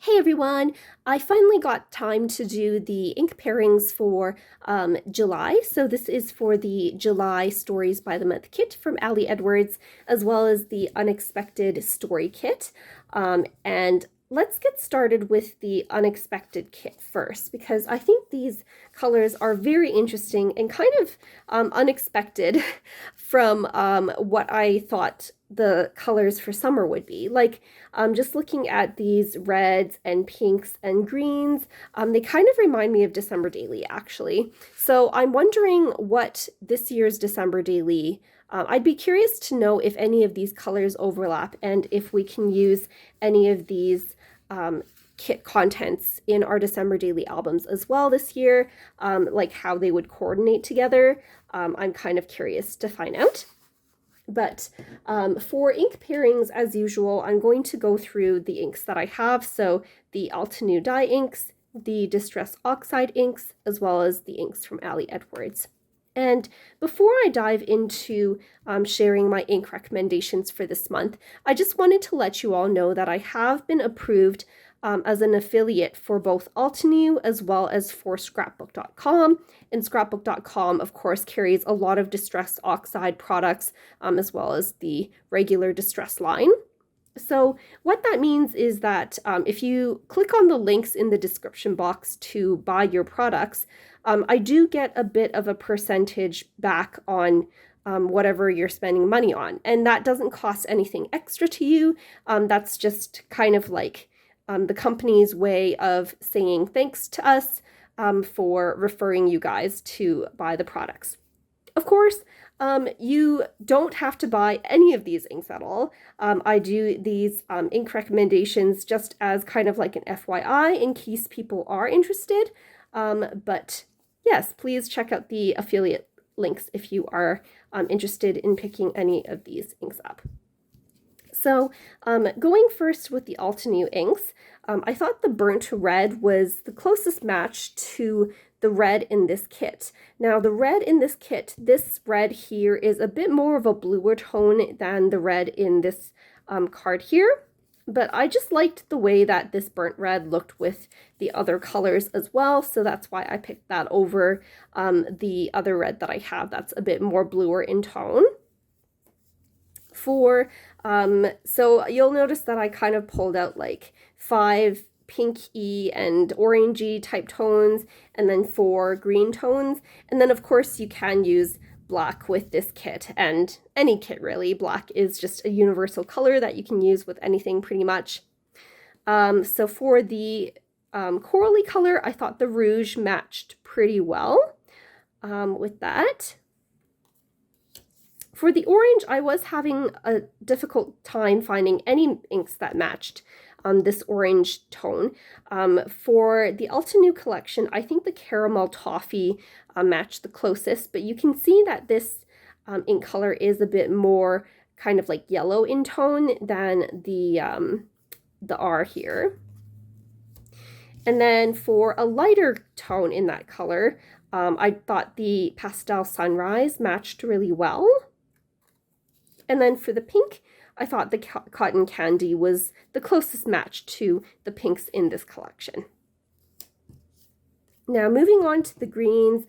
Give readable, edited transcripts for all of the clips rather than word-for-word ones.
Hey everyone! I finally got time to do the ink pairings for July. So this is for the July Stories by the Month kit from Ali Edwards, as well as the Unexpected Story kit. And let's get started with the Unexpected kit first, because I think these colors are very interesting and kind of unexpected from what I thought the colors for summer would be. Like, just looking at these reds and pinks and greens, they kind of remind me of December Daily, actually. So I'm wondering what this year's December Daily, I'd be curious to know if any of these colors overlap and if we can use any of these kit contents in our December Daily albums as well this year, like how they would coordinate together. I'm kind of curious to find out. But for ink pairings, as usual, I'm going to go through the inks that I have. So the Altenew dye inks, the Distress Oxide inks, as well as the inks from Ali Edwards. And before I dive into sharing my ink recommendations for this month, I just wanted to let you all know that I have been approved as an affiliate for both Altenew as well as for scrapbook.com. And scrapbook.com, of course, carries a lot of Distress Oxide products as well as the regular Distress line. So what that means is that if you click on the links in the description box to buy your products, I do get a bit of a percentage back on whatever you're spending money on. And that doesn't cost anything extra to you. That's just kind of like the company's way of saying thanks to us for referring you guys to buy the products. Of course, you don't have to buy any of these inks at all. I do these ink recommendations just as kind of like an FYI in case people are interested. But yes, please check out the affiliate links if you are interested in picking any of these inks up. So going first with the Altenew inks, I thought the burnt red was the closest match to the red in this kit. Now the red in this kit, this red here is a bit more of a bluer tone than the red in this card here. But I just liked the way that this burnt red looked with the other colors as well. So that's why I picked that over the other red that I have that's a bit more bluer in tone. So you'll notice that I kind of pulled out like 5 pinky and orangey type tones and then 4 green tones. And then of course you can use black with this kit, and any kit really. Black is just a universal color that you can use with anything pretty much. So for the corally color, I thought the Rouge matched pretty well with that. For the orange, I was having a difficult time finding any inks that matched this orange tone. For the Altenew collection, I think the Caramel Toffee matched the closest, but you can see that this ink color is a bit more kind of like yellow in tone than the R here. And then for a lighter tone in that color, I thought the Pastel Sunrise matched really well. And then for the pink, I thought the Cotton Candy was the closest match to the pinks in this collection. Now moving on to the greens,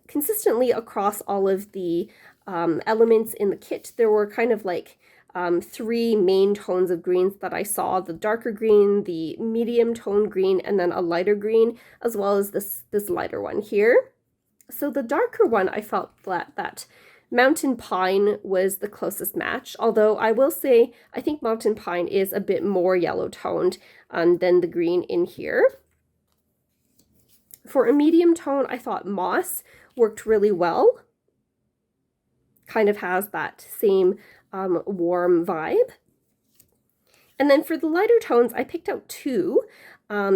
consistently across all of the elements in the kit, there were kind of like 3 main tones of greens that I saw: the darker green, the medium tone green, and then a lighter green, as well as this lighter one here. So the darker one, I felt that Mountain Pine was the closest match, although I will say I think Mountain Pine is a bit more yellow toned than the green in here. For a medium tone, I thought Moss worked really well. Kind of has that same warm vibe. And then for the lighter tones, I picked out 2.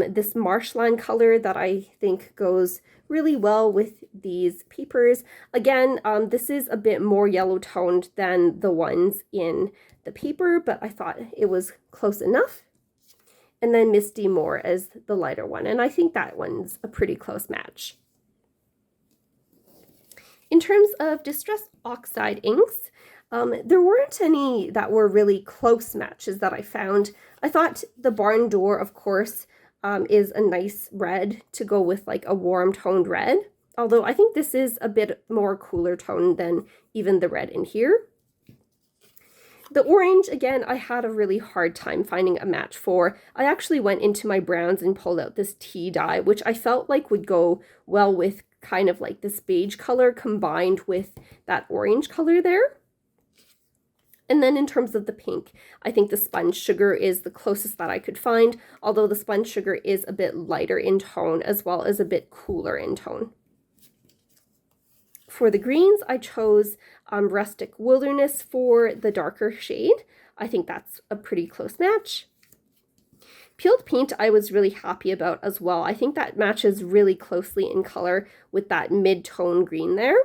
This Marshland color that I think goes really well with these papers. Again, this is a bit more yellow toned than the ones in the paper, but I thought it was close enough. And then Misty Moor as the lighter one, and I think that one's a pretty close match. In terms of Distress Oxide inks, there weren't any that were really close matches that I found. I thought the barn door, of course, is a nice red to go with like a warm toned red. Although I think this is a bit more cooler tone than even the red in here. The orange, again, I had a really hard time finding a match for. I actually went into my browns and pulled out this tea dye, which I felt like would go well with kind of like this beige color combined with that orange color there. And then in terms of the pink, I think the sponge sugar is the closest that I could find, although the sponge sugar is a bit lighter in tone as well as a bit cooler in tone. For the greens, I chose Rustic Wilderness for the darker shade. I think that's a pretty close match. Peeled Paint I was really happy about as well. I think that matches really closely in color with that mid-tone green there.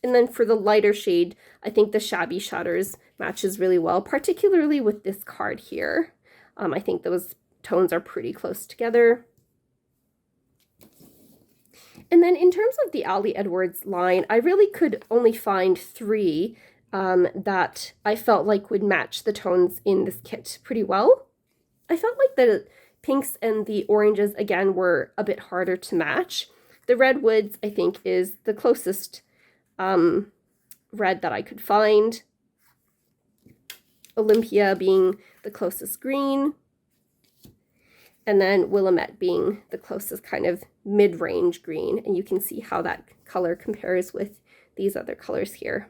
And then for the lighter shade, I think the Shabby Shutters matches really well, particularly with this card here. I think those tones are pretty close together. And then in terms of the Ali Edwards line, I really could only find 3 that I felt like would match the tones in this kit pretty well. I felt like the pinks and the oranges, again, were a bit harder to match. The Redwoods, I think, is the closest red that I could find. Olympia being the closest green. And then Willamette being the closest kind of mid-range green. And you can see how that color compares with these other colors here.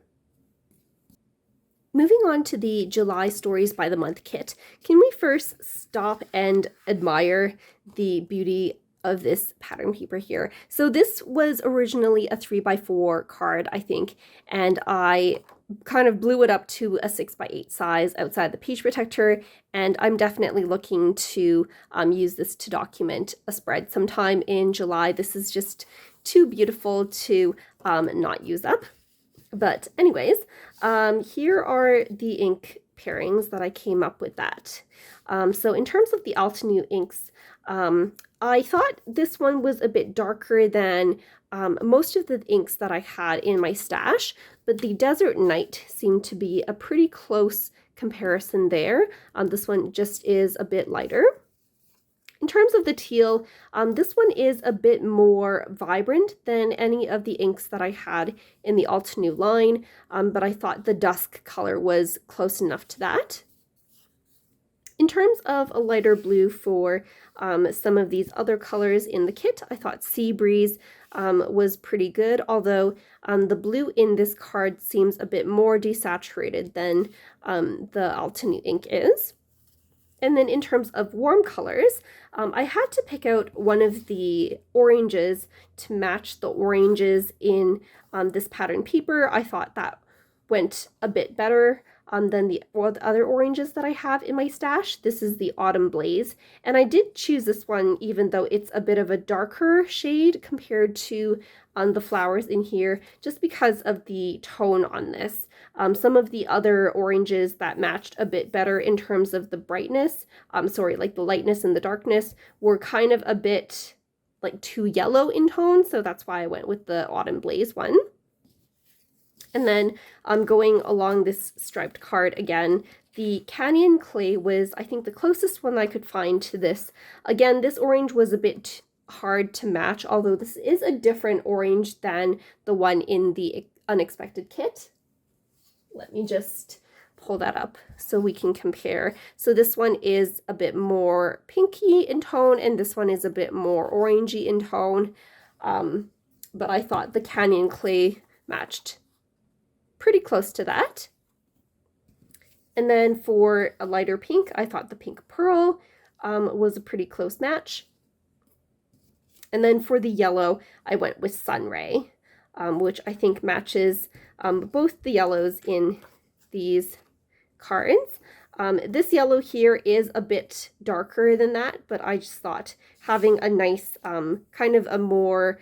Moving on to the July Stories by the Month kit, can we first stop and admire the beauty of this pattern paper here? So this was originally a 3x4 card, I think, and I kind of blew it up to a 6x8 size outside the page protector, and I'm definitely looking to use this to document a spread sometime in July. This is just too beautiful to not use up. But anyways, here are the ink pairings that I came up with that. So in terms of the Altenew inks, I thought this one was a bit darker than most of the inks that I had in my stash, but the Desert Night seemed to be a pretty close comparison there. This one just is a bit lighter. In terms of the teal, this one is a bit more vibrant than any of the inks that I had in the Altenew line, but I thought the Dusk color was close enough to that. In terms of a lighter blue for some of these other colors in the kit, I thought Sea Breeze was pretty good, although the blue in this card seems a bit more desaturated than the Altenew ink is. And then in terms of warm colors, I had to pick out one of the oranges to match the oranges in this pattern paper. I thought that went a bit better than the other oranges that I have in my stash. This is the Autumn Blaze, and I did choose this one even though it's a bit of a darker shade compared to the flowers in here, just because of the tone on this. Some of the other oranges that matched a bit better in terms of the brightness, like the lightness and the darkness, were kind of a bit like too yellow in tone, so that's why I went with the Autumn Blaze one. And then going along this striped card again, the Canyon Clay was, I think, the closest one I could find to this. Again, this orange was a bit hard to match, although this is a different orange than the one in the Unexpected kit. Let me just pull that up so we can compare. So this one is a bit more pinky in tone, and this one is a bit more orangey in tone. But I thought the Canyon Clay matched pretty close to that. And then for a lighter pink, I thought the Pink Pearl was a pretty close match. And then for the yellow, I went with Sunray, which I think matches both the yellows in these cards. This yellow here is a bit darker than that, but I just thought having a nice kind of a more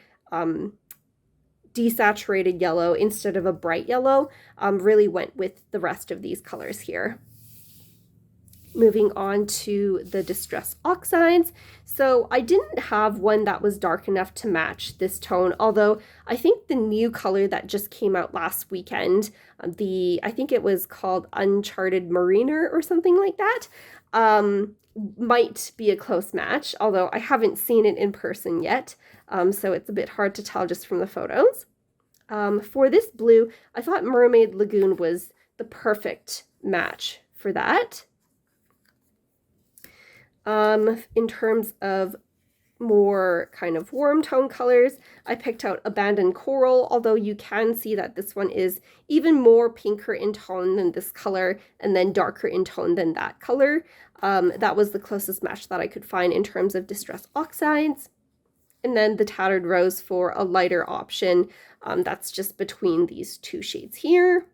desaturated yellow instead of a bright yellow really went with the rest of these colors here. Moving on to the Distress Oxides. So I didn't have one that was dark enough to match this tone, although I think the new color that just came out last weekend, I think it was called Uncharted Mariner or something like that, might be a close match, although I haven't seen it in person yet, so it's a bit hard to tell just from the photos. For this blue, I thought Mermaid Lagoon was the perfect match for that. In terms of more kind of warm tone colors, I picked out Abandoned Coral, although you can see that this one is even more pinker in tone than this color, and then darker in tone than that color. That was the closest match that I could find in terms of Distress Oxides. And then the Tattered Rose for a lighter option. That's just between these two shades here.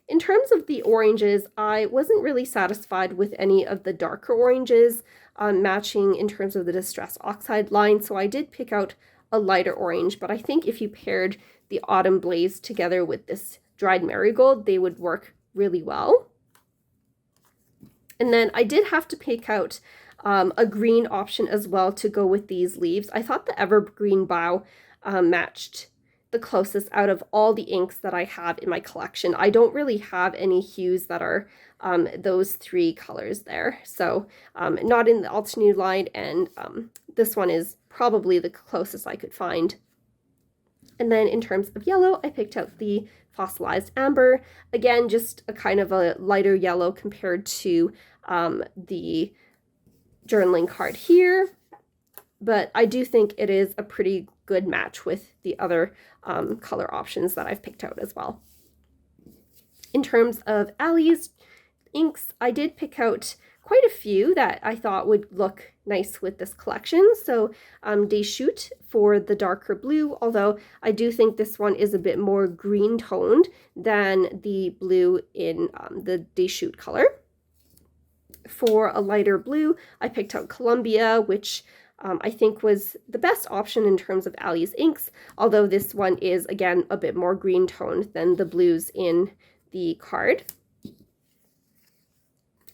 In terms of the oranges, I wasn't really satisfied with any of the darker oranges matching in terms of the Distress Oxide line, so I did pick out a lighter orange, but I think if you paired the Autumn Blaze together with this Dried Marigold, they would work really well. And then I did have to pick out a green option as well to go with these leaves. I thought the Evergreen Bough matched the closest out of all the inks that I have in my collection. I don't really have any hues that are those three colors there. So not in the Altenew line, and this one is probably the closest I could find. And then in terms of yellow, I picked out the Fossilized Amber. Again, just a kind of a lighter yellow compared to the journaling card here. But I do think it is a pretty good match with the other color options that I've picked out as well. In terms of Allie's inks, I did pick out quite a few that I thought would look nice with this collection. So Deschute for the darker blue, although I do think this one is a bit more green toned than the blue in the Deschute color. For a lighter blue, I picked out Columbia, which I think was the best option in terms of Allie's inks, although this one is, again, a bit more green toned than the blues in the card.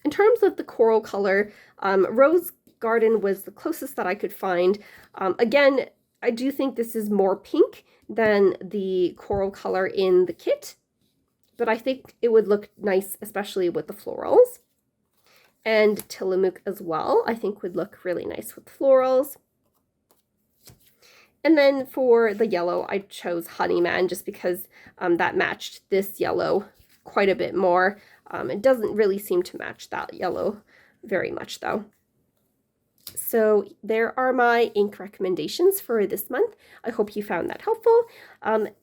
In terms of the coral color, Rose Garden was the closest that I could find. Again, I do think this is more pink than the coral color in the kit, but I think it would look nice, especially with the florals. And Tillamook as well, I think would look really nice with florals. And then for the yellow, I chose Honeyman just because that matched this yellow quite a bit more. It doesn't really seem to match that yellow very much though. So there are my ink recommendations for this month. I hope you found that helpful.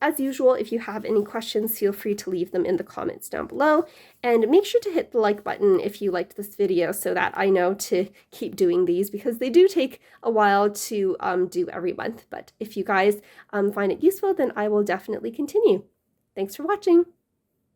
As usual, if you have any questions, feel free to leave them in the comments down below. And make sure to hit the like button if you liked this video so that I know to keep doing these, because they do take a while to do every month. But if you guys find it useful, then I will definitely continue. Thanks for watching.